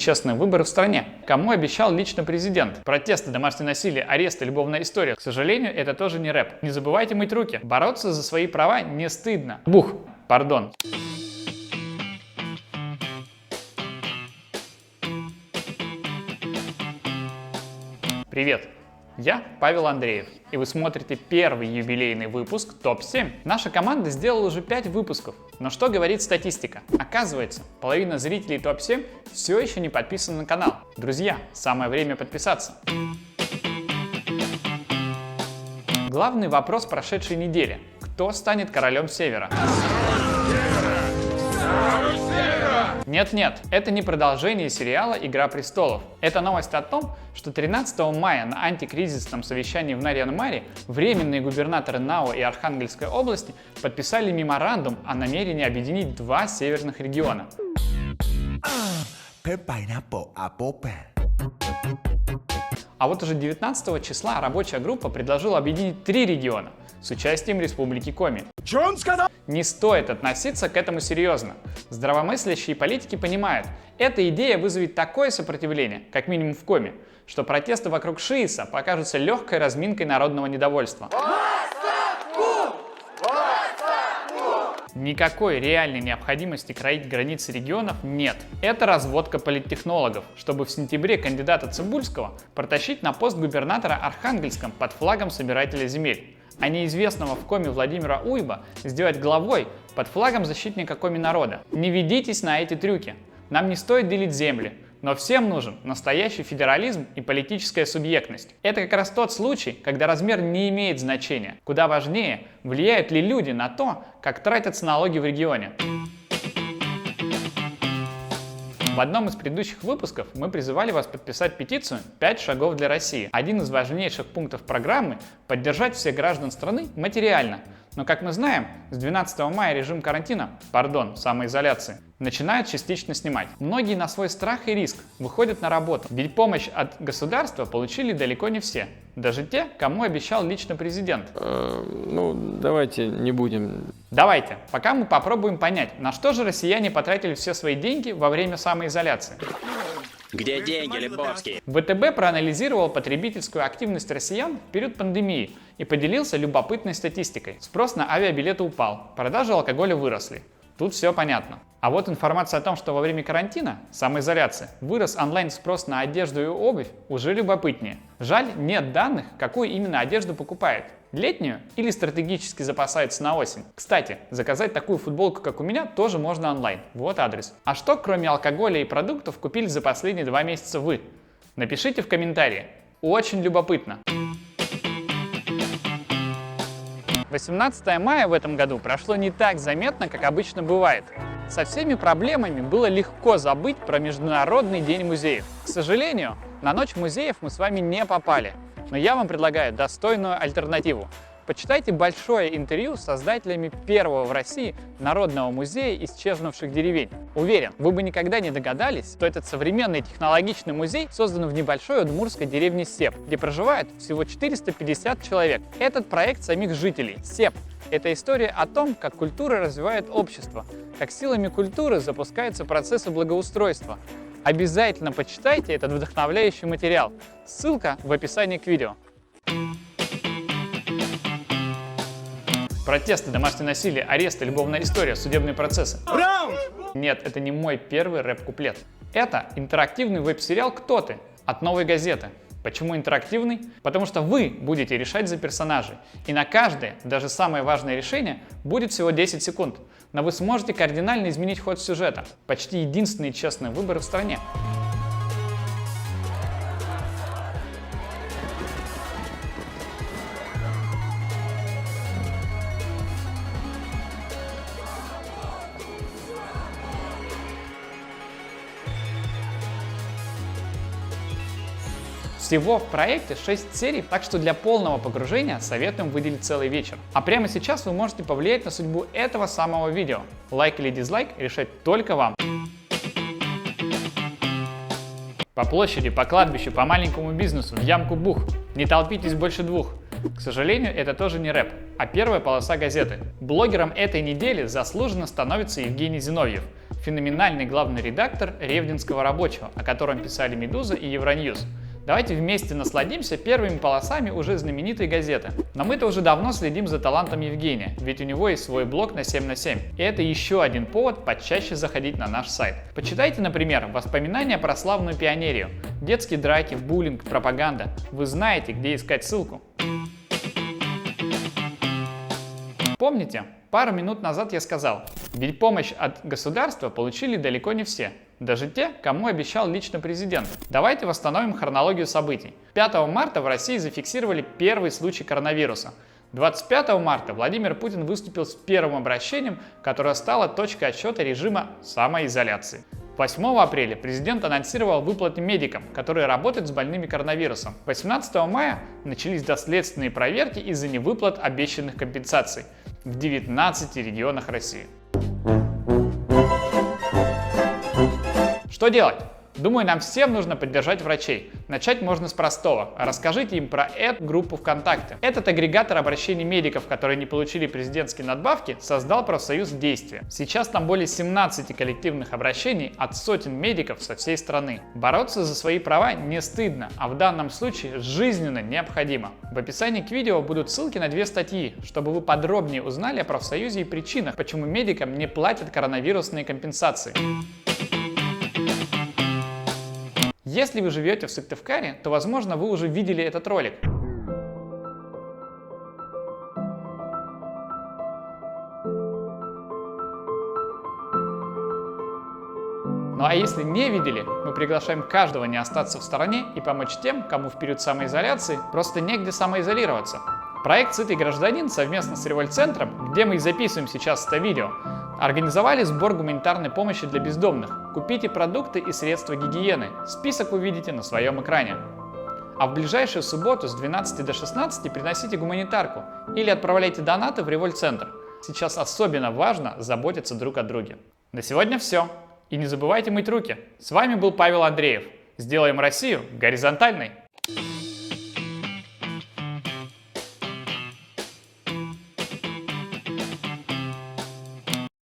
Честные выборы в стране. Кому обещал лично президент? Протесты, домашнее насилие, аресты, любовная история. К сожалению, это тоже не рэп. Не забывайте мыть руки. Бороться за свои права не стыдно. Пардон. Привет! Я Павел Андреев, и вы смотрите первый юбилейный выпуск ТОП-7. Наша команда сделала уже 5 выпусков, но что говорит статистика? Оказывается, половина зрителей ТОП-7 все еще не подписаны на канал. Друзья, самое время подписаться. Главный вопрос прошедшей недели. Кто станет королем Севера? Нет, это не продолжение сериала «Игра престолов». Это новость о том, что 13 мая на антикризисном совещании в Нарьян-Маре временные губернаторы Нао и Архангельской области подписали меморандум о намерении объединить два северных региона. А вот уже 19 числа рабочая группа предложила объединить 3 региона с участием Республики Коми. Не стоит относиться к этому серьезно. Здравомыслящие политики понимают, эта идея вызовет такое сопротивление, как минимум в Коми, что протесты вокруг Шииса покажутся легкой разминкой народного недовольства. Никакой реальной необходимости кроить границы регионов нет. Это разводка политтехнологов, чтобы в сентябре кандидата Цыбульского протащить на пост губернатора Архангельском под флагом собирателя земель, а неизвестного в Коми Владимира Уйба сделать главой под флагом защитника Коми народа. Не ведитесь на эти трюки. Нам не стоит делить земли, но всем нужен настоящий федерализм и политическая субъектность. Это как раз тот случай, когда размер не имеет значения. Куда важнее, влияют ли люди на то, как тратятся налоги в регионе. В одном из предыдущих выпусков мы призывали вас подписать петицию «5 шагов для России». Один из важнейших пунктов программы – поддержать всех граждан страны материально. Но, как мы знаем, с 12 мая режим карантина, самоизоляции, начинают частично снимать. Многие на свой страх и риск выходят на работу, ведь помощь от государства получили далеко не все. Даже те, кому обещал лично президент. Давайте не будем. Давайте, пока мы попробуем понять, на что же россияне потратили все свои деньги во время самоизоляции. Где деньги, Лебовский? ВТБ проанализировал потребительскую активность россиян в период пандемии и поделился любопытной статистикой. Спрос на авиабилеты упал, продажи алкоголя выросли. Тут все понятно. А вот информация о том, что во время карантина, самоизоляции, вырос онлайн-спрос на одежду и обувь, уже любопытнее. Жаль, нет данных, какую именно одежду покупает. Летнюю или стратегически запасается на осень. Кстати, заказать такую футболку, как у меня, тоже можно онлайн. Вот адрес. А что, кроме алкоголя и продуктов, купили за последние 2 месяца вы? Напишите в комментарии. Очень любопытно. 18 мая в этом году прошло не так заметно, как обычно бывает. Со всеми проблемами было легко забыть про Международный день музеев. К сожалению, на Ночь музеев мы с вами не попали, но я вам предлагаю достойную альтернативу. Почитайте большое интервью с создателями первого в России Народного музея исчезнувших деревень. Уверен, вы бы никогда не догадались, что этот современный технологичный музей создан в небольшой удмуртской деревне Сеп, где проживает всего 450 человек. Этот проект самих жителей. Сеп – это история о том, как культура развивает общество, как силами культуры запускаются процессы благоустройства. Обязательно почитайте этот вдохновляющий материал. Ссылка в описании к видео. Протесты, домашнее насилие, аресты, любовная история, судебные процессы. Нет, это не мой первый рэп-куплет. Это интерактивный веб-сериал «Кто ты?» от «Новой газеты». Почему интерактивный? Потому что вы будете решать за персонажей. И на каждое, даже самое важное решение, будет всего 10 секунд. Но вы сможете кардинально изменить ход сюжета. Почти единственные честные выборы в стране. Всего в проекте 6 серий, так что для полного погружения советуем выделить целый вечер. А прямо сейчас вы можете повлиять на судьбу этого самого видео. Лайк или дизлайк решать только вам. По площади, по кладбищу, по маленькому бизнесу, в ямку бух. Не толпитесь больше 2. К сожалению, это тоже не рэп, а первая полоса газеты. Блогером этой недели заслуженно становится Евгений Зиновьев, феноменальный главный редактор Ревдинского рабочего, о котором писали «Медуза» и Евроньюз. Давайте вместе насладимся первыми полосами уже знаменитой газеты. Но мы-то уже давно следим за талантом Евгения, ведь у него есть свой блог на 7 на 7. И это еще один повод почаще заходить на наш сайт. Почитайте, например, воспоминания про славную пионерию, детские драки, буллинг, пропаганда. Вы знаете, где искать ссылку. Помните, пару минут назад я сказал, ведь помощь от государства получили далеко не все. Даже те, кому обещал лично президент. Давайте восстановим хронологию событий. 5 марта в России зафиксировали первый случай коронавируса. 25 марта Владимир Путин выступил с первым обращением, которое стало точкой отсчета режима самоизоляции. 8 апреля президент анонсировал выплаты медикам, которые работают с больными коронавирусом. 18 мая начались доследственные проверки из-за невыплат обещанных компенсаций в 19 регионах России. Что делать? Думаю, нам всем нужно поддержать врачей. Начать можно с простого. Расскажите им про эту группу ВКонтакте. Этот агрегатор обращений медиков, которые не получили президентские надбавки, создал профсоюз «Действие». Сейчас там более 17 коллективных обращений от сотен медиков со всей страны. Бороться за свои права не стыдно, а в данном случае жизненно необходимо. В описании к видео будут ссылки на 2 статьи, чтобы вы подробнее узнали о профсоюзе и причинах, почему медикам не платят коронавирусные компенсации. Если вы живете в Сыктывкаре, то, возможно, вы уже видели этот ролик. Ну а если не видели, мы приглашаем каждого не остаться в стороне и помочь тем, кому в период самоизоляции просто негде самоизолироваться. Проект «Сытый гражданин» совместно с Револьцентром, где мы и записываем сейчас это видео, организовали сбор гуманитарной помощи для бездомных. Купите продукты и средства гигиены. Список вы видите на своем экране. А в ближайшую субботу с 12 до 16 приносите гуманитарку или отправляйте донаты в Револьцентр. Сейчас особенно важно заботиться друг о друге. На сегодня все. И не забывайте мыть руки. С вами был Павел Андреев. Сделаем Россию горизонтальной.